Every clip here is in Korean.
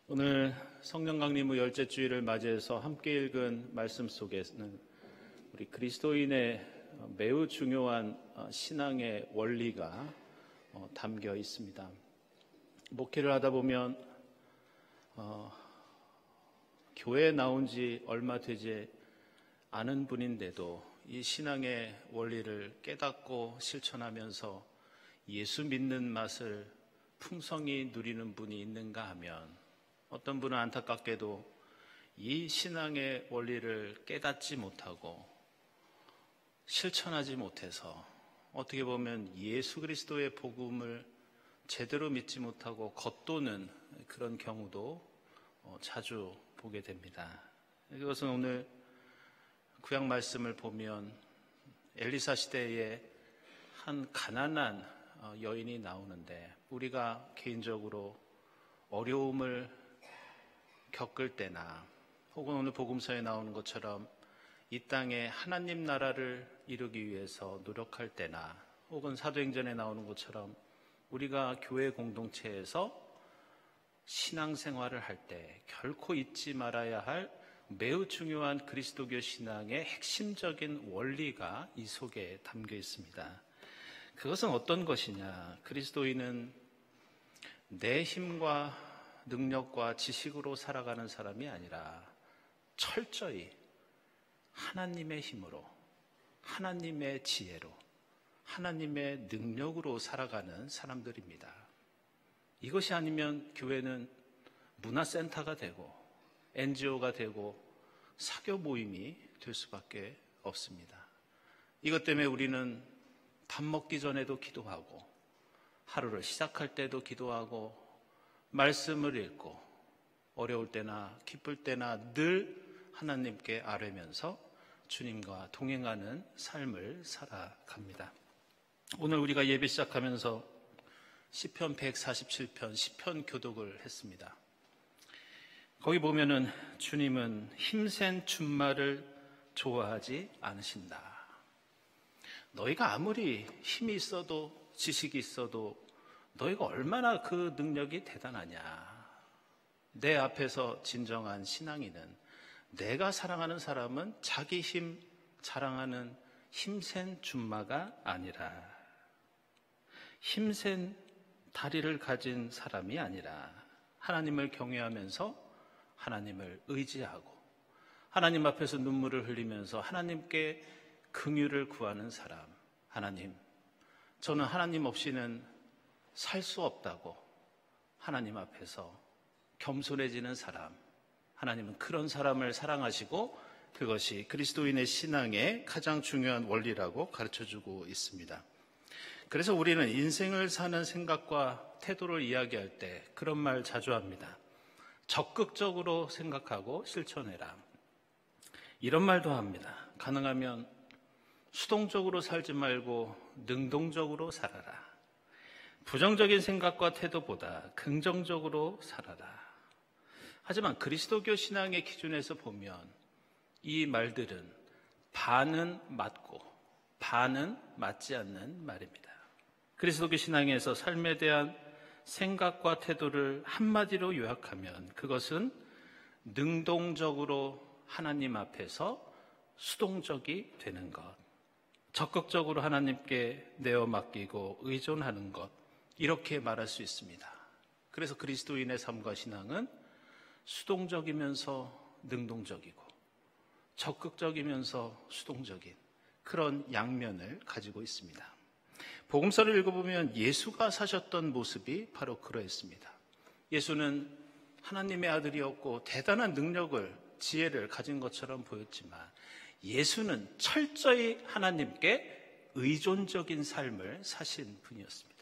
오늘 성령 강림의 열째 주일을 맞이해서 함께 읽은 말씀 속에는 우리 그리스도인의 매우 중요한 신앙의 원리가 담겨 있습니다. 목회를 하다 보면 교회에 나온 지 얼마 되지 않은 분인데도 이 신앙의 원리를 깨닫고 실천하면서 예수 믿는 맛을 풍성히 누리는 분이 있는가 하면, 어떤 분은 안타깝게도 이 신앙의 원리를 깨닫지 못하고 실천하지 못해서 어떻게 보면 예수 그리스도의 복음을 제대로 믿지 못하고 겉도는 그런 경우도 자주 보게 됩니다. 이것은 오늘 구약 말씀을 보면 엘리사 시대에 한 가난한 여인이 나오는데, 우리가 개인적으로 어려움을 겪을 때나 혹은 오늘 복음서에 나오는 것처럼 이 땅에 하나님 나라를 이루기 위해서 노력할 때나, 혹은 사도행전에 나오는 것처럼 우리가 교회 공동체에서 신앙생활을 할 때 결코 잊지 말아야 할 매우 중요한 그리스도교 신앙의 핵심적인 원리가 이 속에 담겨 있습니다. 그것은 어떤 것이냐? 그리스도인은 내 힘과 능력과 지식으로 살아가는 사람이 아니라 철저히 하나님의 힘으로, 하나님의 지혜로, 하나님의 능력으로 살아가는 사람들입니다. 이것이 아니면 교회는 문화센터가 되고 NGO가 되고 사교 모임이 될 수밖에 없습니다. 이것 때문에 우리는 밥 먹기 전에도 기도하고, 하루를 시작할 때도 기도하고, 말씀을 읽고, 어려울 때나 기쁠 때나 늘 하나님께 아뢰면서 주님과 동행하는 삶을 살아갑니다. 오늘 우리가 예배 시작하면서 시편 147편 시편 교독을 했습니다. 거기 보면은 주님은 힘센 준말을 좋아하지 않으신다. 너희가 아무리 힘이 있어도 지식이 있어도 너희가 얼마나 그 능력이 대단하냐. 내 앞에서 진정한 신앙인은, 내가 사랑하는 사람은 자기 힘 자랑하는 힘센 준마가 아니라, 힘센 다리를 가진 사람이 아니라, 하나님을 경외하면서 하나님을 의지하고 하나님 앞에서 눈물을 흘리면서 하나님께 긍휼을 구하는 사람. 하나님, 저는 하나님 없이는 살 수 없다고 하나님 앞에서 겸손해지는 사람. 하나님은 그런 사람을 사랑하시고 그것이 그리스도인의 신앙의 가장 중요한 원리라고 가르쳐주고 있습니다. 그래서 우리는 인생을 사는 생각과 태도를 이야기할 때 그런 말 자주 합니다. 적극적으로 생각하고 실천해라. 이런 말도 합니다. 가능하면 수동적으로 살지 말고 능동적으로 살아라. 부정적인 생각과 태도보다 긍정적으로 살아라. 하지만 그리스도교 신앙의 기준에서 보면 이 말들은 반은 맞고 반은 맞지 않는 말입니다. 그리스도교 신앙에서 삶에 대한 생각과 태도를 한마디로 요약하면 그것은 능동적으로 하나님 앞에서 수동적이 되는 것, 적극적으로 하나님께 내어 맡기고 의존하는 것, 이렇게 말할 수 있습니다. 그래서 그리스도인의 삶과 신앙은 수동적이면서 능동적이고 적극적이면서 수동적인 그런 양면을 가지고 있습니다. 복음서를 읽어보면 예수가 사셨던 모습이 바로 그러했습니다. 예수는 하나님의 아들이었고 대단한 능력을, 지혜를 가진 것처럼 보였지만 예수는 철저히 하나님께 의존적인 삶을 사신 분이었습니다.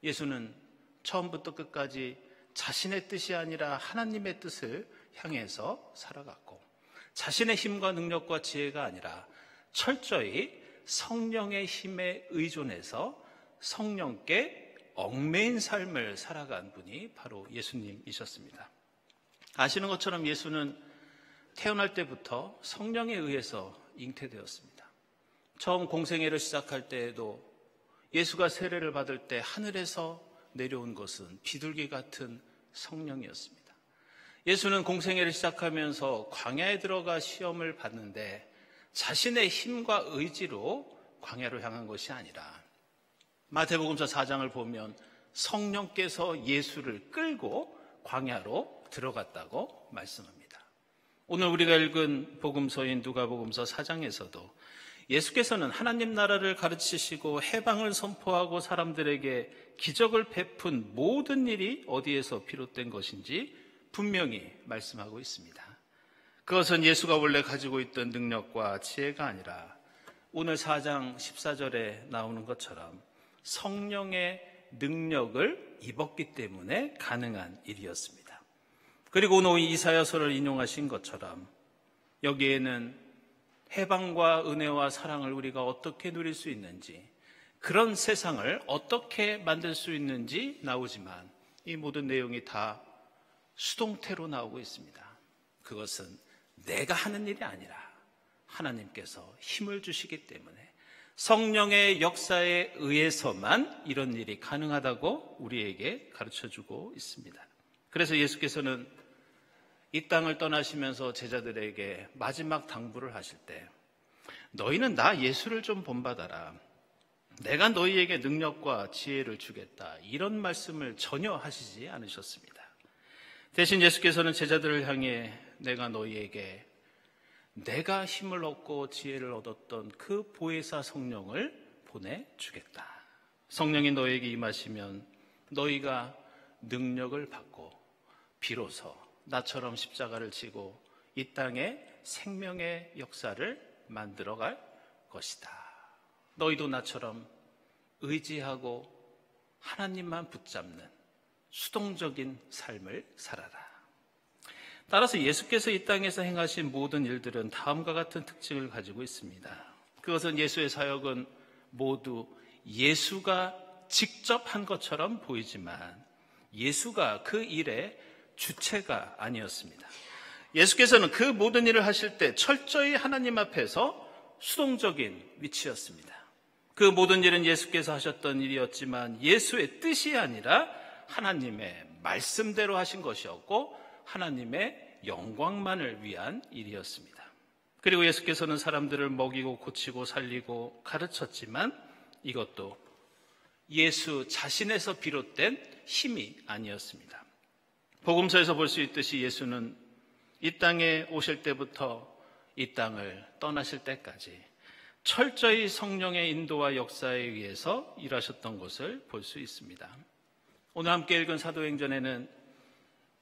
예수는 처음부터 끝까지 자신의 뜻이 아니라 하나님의 뜻을 향해서 살아갔고, 자신의 힘과 능력과 지혜가 아니라 철저히 성령의 힘에 의존해서 성령께 얽매인 삶을 살아간 분이 바로 예수님이셨습니다. 아시는 것처럼 예수는 태어날 때부터 성령에 의해서 잉태되었습니다. 처음 공생애를 시작할 때에도 예수가 세례를 받을 때 하늘에서 내려온 것은 비둘기 같은 성령이었습니다. 예수는 공생애를 시작하면서 광야에 들어가 시험을 받는데 자신의 힘과 의지로 광야로 향한 것이 아니라 마태복음서 4장을 보면 성령께서 예수를 끌고 광야로 들어갔다고 말씀합니다. 오늘 우리가 읽은 복음서인 누가복음서 4장에서도 예수께서는 하나님 나라를 가르치시고 해방을 선포하고 사람들에게 기적을 베푼 모든 일이 어디에서 비롯된 것인지 분명히 말씀하고 있습니다. 그것은 예수가 원래 가지고 있던 능력과 지혜가 아니라 오늘 4장 14절에 나오는 것처럼 성령의 능력을 입었기 때문에 가능한 일이었습니다. 그리고 오늘 이사야서를 인용하신 것처럼 여기에는 해방과 은혜와 사랑을 우리가 어떻게 누릴 수 있는지, 그런 세상을 어떻게 만들 수 있는지 나오지만 이 모든 내용이 다 수동태로 나오고 있습니다. 그것은 내가 하는 일이 아니라 하나님께서 힘을 주시기 때문에 성령의 역사에 의해서만 이런 일이 가능하다고 우리에게 가르쳐주고 있습니다. 그래서 예수께서는 이 땅을 떠나시면서 제자들에게 마지막 당부를 하실 때 너희는 나 예수를 좀 본받아라. 내가 너희에게 능력과 지혜를 주겠다. 이런 말씀을 전혀 하시지 않으셨습니다. 대신 예수께서는 제자들을 향해 내가 너희에게 내가 힘을 얻고 지혜를 얻었던 그 보혜사 성령을 보내주겠다. 성령이 너희에게 임하시면 너희가 능력을 받고 비로소 나처럼 십자가를 지고 이 땅에 생명의 역사를 만들어갈 것이다. 너희도 나처럼 의지하고 하나님만 붙잡는 수동적인 삶을 살아라. 따라서 예수께서 이 땅에서 행하신 모든 일들은 다음과 같은 특징을 가지고 있습니다. 그것은 예수의 사역은 모두 예수가 직접 한 것처럼 보이지만 예수가 그 일의 주체가 아니었습니다. 예수께서는 그 모든 일을 하실 때 철저히 하나님 앞에서 수동적인 위치였습니다. 그 모든 일은 예수께서 하셨던 일이었지만 예수의 뜻이 아니라 하나님의 말씀대로 하신 것이었고 하나님의 영광만을 위한 일이었습니다. 그리고 예수께서는 사람들을 먹이고 고치고 살리고 가르쳤지만 이것도 예수 자신에서 비롯된 힘이 아니었습니다. 복음서에서 볼 수 있듯이 예수는 이 땅에 오실 때부터 이 땅을 떠나실 때까지 철저히 성령의 인도와 역사에 의해서 일하셨던 것을 볼 수 있습니다. 오늘 함께 읽은 사도행전에는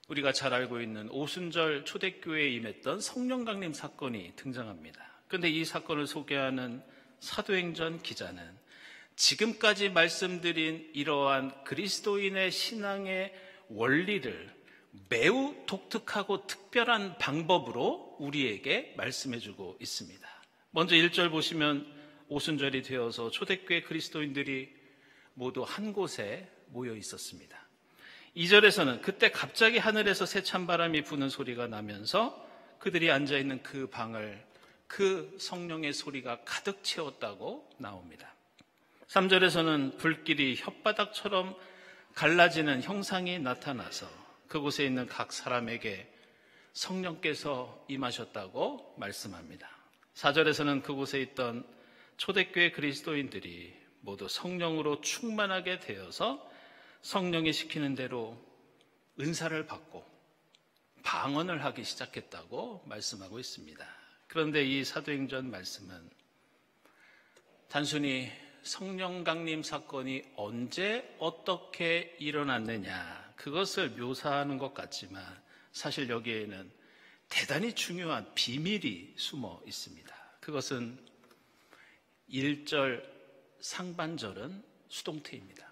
우리가 잘 알고 있는 오순절 초대교회에 임했던 성령 강림 사건이 등장합니다. 그런데 이 사건을 소개하는 사도행전 기자는 지금까지 말씀드린 이러한 그리스도인의 신앙의 원리를 매우 독특하고 특별한 방법으로 우리에게 말씀해주고 있습니다. 먼저 1절 보시면 오순절이 되어서 초대교회 그리스도인들이 모두 한 곳에 모여 있었습니다. 2절에서는 그때 갑자기 하늘에서 새 찬바람이 부는 소리가 나면서 그들이 앉아있는 그 방을 그 성령의 소리가 가득 채웠다고 나옵니다. 3절에서는 불길이 혓바닥처럼 갈라지는 형상이 나타나서 그곳에 있는 각 사람에게 성령께서 임하셨다고 말씀합니다. 4절에서는 그곳에 있던 초대교회 그리스도인들이 모두 성령으로 충만하게 되어서 성령이 시키는 대로 은사를 받고 방언을 하기 시작했다고 말씀하고 있습니다. 그런데 이 사도행전 말씀은 단순히 성령 강림 사건이 언제 어떻게 일어났느냐 그것을 묘사하는 것 같지만 사실 여기에는 대단히 중요한 비밀이 숨어 있습니다. 그것은 1절 상반절은 수동태입니다.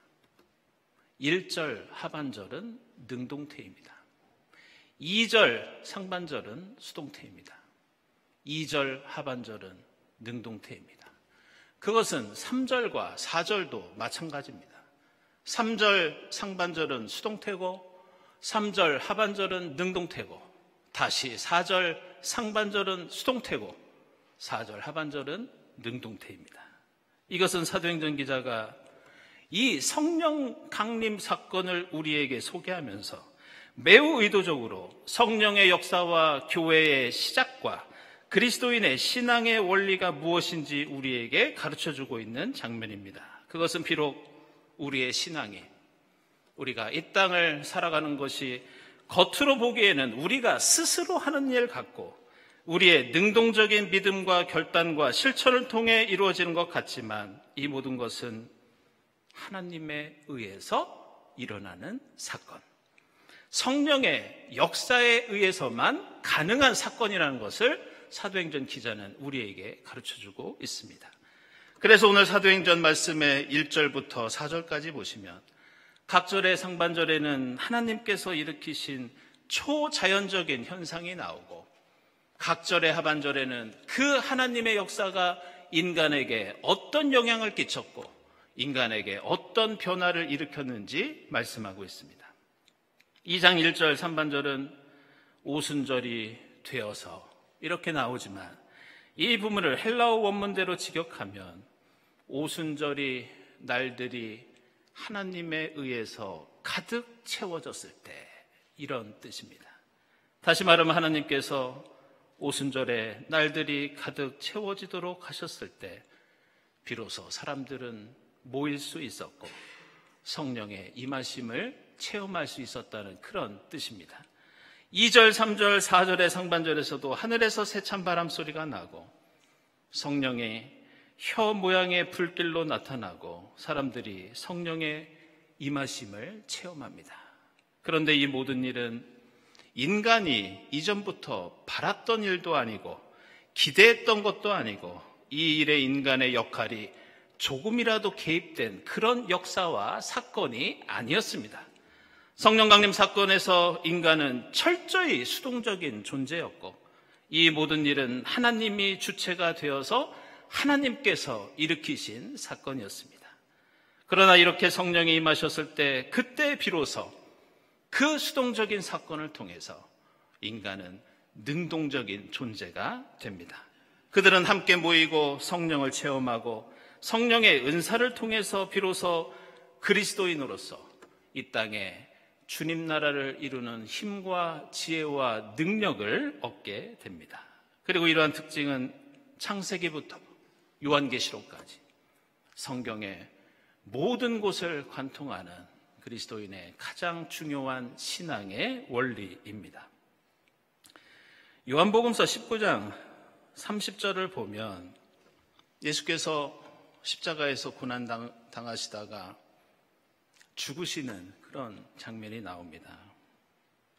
1절 하반절은 능동태입니다. 2절 상반절은 수동태입니다. 2절 하반절은 능동태입니다. 그것은 3절과 4절도 마찬가지입니다. 3절 상반절은 수동태고 3절 하반절은 능동태고 다시 4절 상반절은 수동태고 4절 하반절은 능동태입니다. 이것은 사도행전 기자가 이 성령 강림 사건을 우리에게 소개하면서 매우 의도적으로 성령의 역사와 교회의 시작과 그리스도인의 신앙의 원리가 무엇인지 우리에게 가르쳐주고 있는 장면입니다. 그것은 비록 우리의 신앙이, 우리가 이 땅을 살아가는 것이 겉으로 보기에는 우리가 스스로 하는 일 같고 우리의 능동적인 믿음과 결단과 실천을 통해 이루어지는 것 같지만 이 모든 것은 하나님에 의해서 일어나는 사건, 성령의 역사에 의해서만 가능한 사건이라는 것을 사도행전 기자는 우리에게 가르쳐주고 있습니다. 그래서 오늘 사도행전 말씀의 1절부터 4절까지 보시면 각 절의 상반절에는 하나님께서 일으키신 초자연적인 현상이 나오고 각 절의 하반절에는 그 하나님의 역사가 인간에게 어떤 영향을 끼쳤고 인간에게 어떤 변화를 일으켰는지 말씀하고 있습니다. 2장 1절 3반절은 오순절이 되어서 이렇게 나오지만 이 부분을 헬라어 원문대로 직역하면 오순절이 날들이 하나님에 의해서 가득 채워졌을 때 이런 뜻입니다. 다시 말하면 하나님께서 오순절에 날들이 가득 채워지도록 하셨을 때 비로소 사람들은 모일 수 있었고 성령의 임하심을 체험할 수 있었다는 그런 뜻입니다. 2절, 3절, 4절의 상반절에서도 하늘에서 세찬 바람 소리가 나고 성령의 혀 모양의 불길로 나타나고 사람들이 성령의 임하심을 체험합니다. 그런데 이 모든 일은 인간이 이전부터 바랐던 일도 아니고 기대했던 것도 아니고 이 일에 인간의 역할이 조금이라도 개입된 그런 역사와 사건이 아니었습니다. 성령 강림 사건에서 인간은 철저히 수동적인 존재였고 이 모든 일은 하나님이 주체가 되어서 하나님께서 일으키신 사건이었습니다. 그러나 이렇게 성령이 임하셨을 때 그때 비로소 그 수동적인 사건을 통해서 인간은 능동적인 존재가 됩니다. 그들은 함께 모이고 성령을 체험하고 성령의 은사를 통해서 비로소 그리스도인으로서 이 땅에 주님 나라를 이루는 힘과 지혜와 능력을 얻게 됩니다. 그리고 이러한 특징은 창세기부터 요한계시록까지 성경의 모든 곳을 관통하는 그리스도인의 가장 중요한 신앙의 원리입니다. 요한복음서 19장 30절을 보면 예수께서 십자가에서 고난당하시다가 죽으시는 그런 장면이 나옵니다.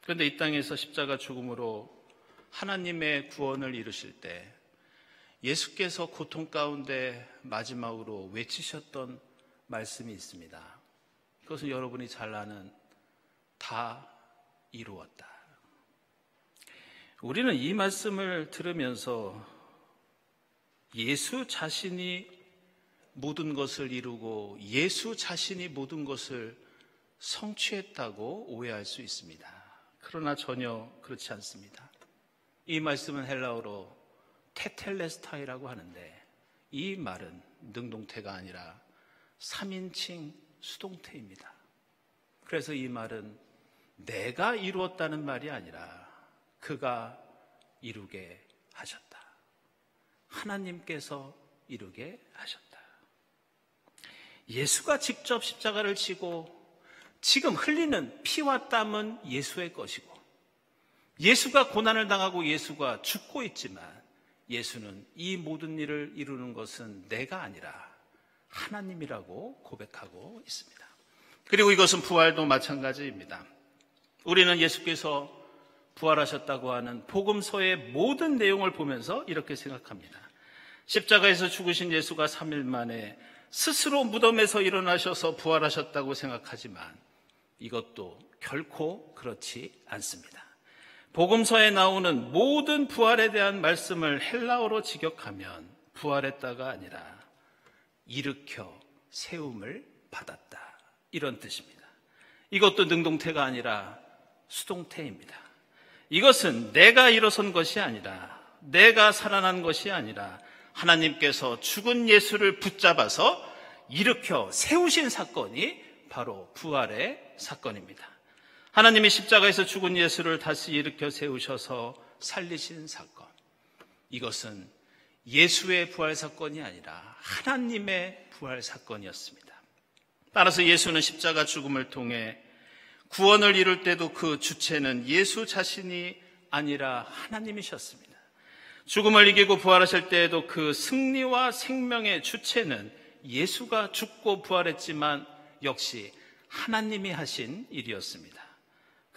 그런데 이 땅에서 십자가 죽음으로 하나님의 구원을 이루실 때 예수께서 고통 가운데 마지막으로 외치셨던 말씀이 있습니다. 그것은 여러분이 잘 아는 다 이루었다. 우리는 이 말씀을 들으면서 예수 자신이 모든 것을 이루고 예수 자신이 모든 것을 성취했다고 오해할 수 있습니다. 그러나 전혀 그렇지 않습니다. 이 말씀은 헬라어로 테텔레스타이라고 하는데 이 말은 능동태가 아니라 3인칭 수동태입니다. 그래서 이 말은 내가 이루었다는 말이 아니라 그가 이루게 하셨다. 하나님께서 이루게 하셨다. 예수가 직접 십자가를 지고 지금 흘리는 피와 땀은 예수의 것이고 예수가 고난을 당하고 예수가 죽고 있지만 예수는 이 모든 일을 이루는 것은 내가 아니라 하나님이라고 고백하고 있습니다. 그리고 이것은 부활도 마찬가지입니다. 우리는 예수께서 부활하셨다고 하는 복음서의 모든 내용을 보면서 이렇게 생각합니다. 십자가에서 죽으신 예수가 3일 만에 스스로 무덤에서 일어나셔서 부활하셨다고 생각하지만 이것도 결코 그렇지 않습니다. 복음서에 나오는 모든 부활에 대한 말씀을 헬라어로 직역하면 부활했다가 아니라 일으켜 세움을 받았다, 이런 뜻입니다. 이것도 능동태가 아니라 수동태입니다. 이것은 내가 일어선 것이 아니라 내가 살아난 것이 아니라 하나님께서 죽은 예수를 붙잡아서 일으켜 세우신 사건이 바로 부활의 사건입니다. 하나님이 십자가에서 죽은 예수를 다시 일으켜 세우셔서 살리신 사건. 이것은 예수의 부활 사건이 아니라 하나님의 부활 사건이었습니다. 따라서 예수는 십자가 죽음을 통해 구원을 이룰 때도 그 주체는 예수 자신이 아니라 하나님이셨습니다. 죽음을 이기고 부활하실 때에도 그 승리와 생명의 주체는 예수가 죽고 부활했지만 역시 하나님이 하신 일이었습니다.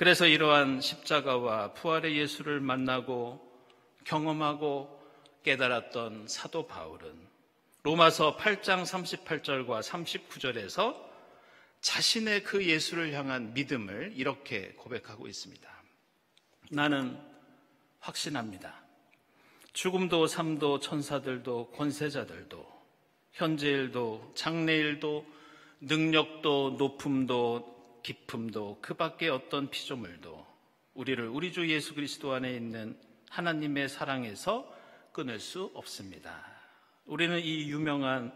그래서 이러한 십자가와 부활의 예수를 만나고 경험하고 깨달았던 사도 바울은 로마서 8장 38절과 39절에서 자신의 그 예수를 향한 믿음을 이렇게 고백하고 있습니다. 나는 확신합니다. 죽음도 삶도 천사들도 권세자들도 현재일도 장래일도 능력도 높음도 깊음도 그 밖에 어떤 피조물도 우리를 우리 주 예수 그리스도 안에 있는 하나님의 사랑에서 끊을 수 없습니다. 우리는 이 유명한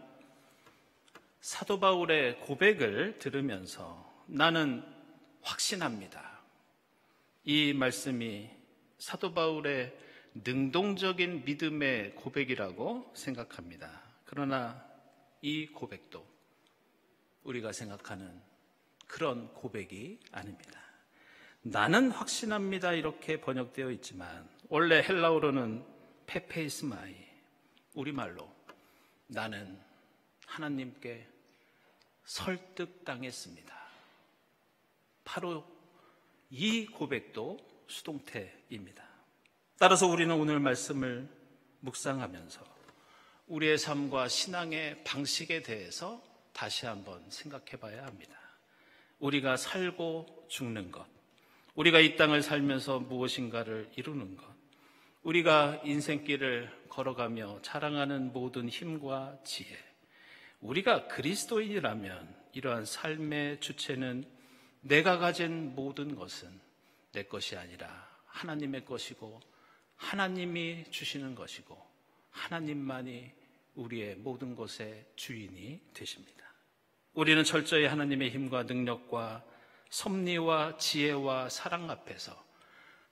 사도 바울의 고백을 들으면서 나는 확신합니다. 이 말씀이 사도 바울의 능동적인 믿음의 고백이라고 생각합니다. 그러나 이 고백도 우리가 생각하는 그런 고백이 아닙니다. 나는 확신합니다 이렇게 번역되어 있지만 원래 헬라어로는 페페이스마이, 우리말로 나는 하나님께 설득당했습니다. 바로 이 고백도 수동태입니다. 따라서 우리는 오늘 말씀을 묵상하면서 우리의 삶과 신앙의 방식에 대해서 다시 한번 생각해 봐야 합니다. 우리가 살고 죽는 것, 우리가 이 땅을 살면서 무엇인가를 이루는 것, 우리가 인생길을 걸어가며 자랑하는 모든 힘과 지혜, 우리가 그리스도인이라면 이러한 삶의 주체는 내가 가진 모든 것은 내 것이 아니라 하나님의 것이고 하나님이 주시는 것이고 하나님만이 우리의 모든 것의 주인이 되십니다. 우리는 철저히 하나님의 힘과 능력과 섭리와 지혜와 사랑 앞에서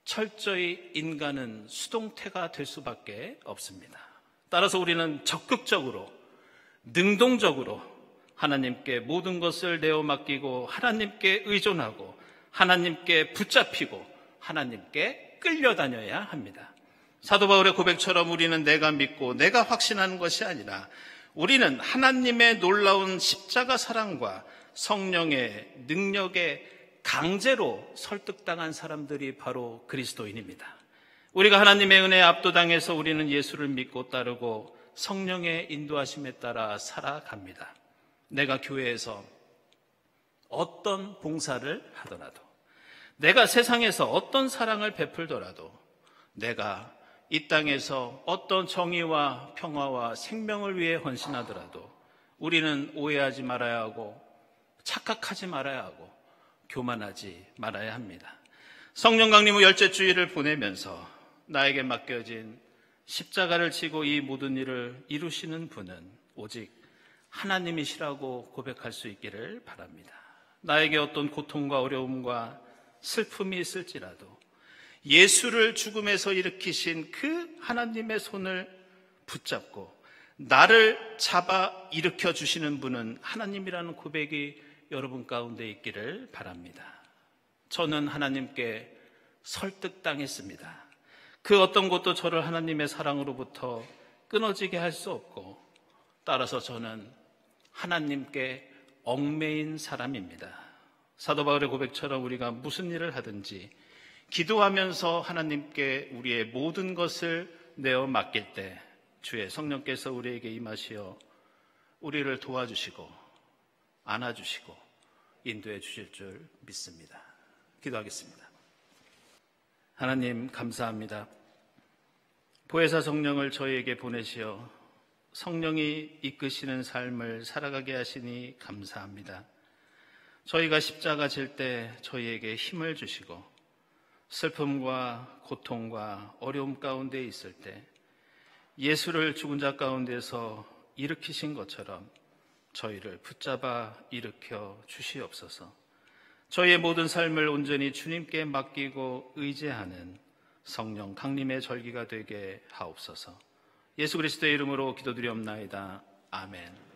철저히 인간은 수동태가 될 수밖에 없습니다. 따라서 우리는 적극적으로 능동적으로 하나님께 모든 것을 내어 맡기고 하나님께 의존하고 하나님께 붙잡히고 하나님께 끌려다녀야 합니다. 사도 바울의 고백처럼 우리는 내가 믿고 내가 확신하는 것이 아니라 우리는 하나님의 놀라운 십자가 사랑과 성령의 능력에 강제로 설득당한 사람들이 바로 그리스도인입니다. 우리가 하나님의 은혜에 압도당해서 우리는 예수를 믿고 따르고 성령의 인도하심에 따라 살아갑니다. 내가 교회에서 어떤 봉사를 하더라도, 내가 세상에서 어떤 사랑을 베풀더라도, 내가 이 땅에서 어떤 정의와 평화와 생명을 위해 헌신하더라도 우리는 오해하지 말아야 하고 착각하지 말아야 하고 교만하지 말아야 합니다. 성령 강림 후 열째 주일을 보내면서 나에게 맡겨진 십자가를 지고 이 모든 일을 이루시는 분은 오직 하나님이시라고 고백할 수 있기를 바랍니다. 나에게 어떤 고통과 어려움과 슬픔이 있을지라도 예수를 죽음에서 일으키신 그 하나님의 손을 붙잡고 나를 잡아 일으켜 주시는 분은 하나님이라는 고백이 여러분 가운데 있기를 바랍니다. 저는 하나님께 설득당했습니다. 그 어떤 것도 저를 하나님의 사랑으로부터 끊어지게 할 수 없고 따라서 저는 하나님께 얽매인 사람입니다. 사도 바울의 고백처럼 우리가 무슨 일을 하든지 기도하면서 하나님께 우리의 모든 것을 내어 맡길 때 주의 성령께서 우리에게 임하시어 우리를 도와주시고 안아주시고 인도해 주실 줄 믿습니다. 기도하겠습니다. 하나님 감사합니다. 보혜사 성령을 저희에게 보내시어 성령이 이끄시는 삶을 살아가게 하시니 감사합니다. 저희가 십자가 질 때 저희에게 힘을 주시고 슬픔과 고통과 어려움 가운데 있을 때 예수를 죽은 자 가운데서 일으키신 것처럼 저희를 붙잡아 일으켜 주시옵소서. 저희의 모든 삶을 온전히 주님께 맡기고 의지하는 성령 강림의 절기가 되게 하옵소서. 예수 그리스도의 이름으로 기도드리옵나이다. 아멘.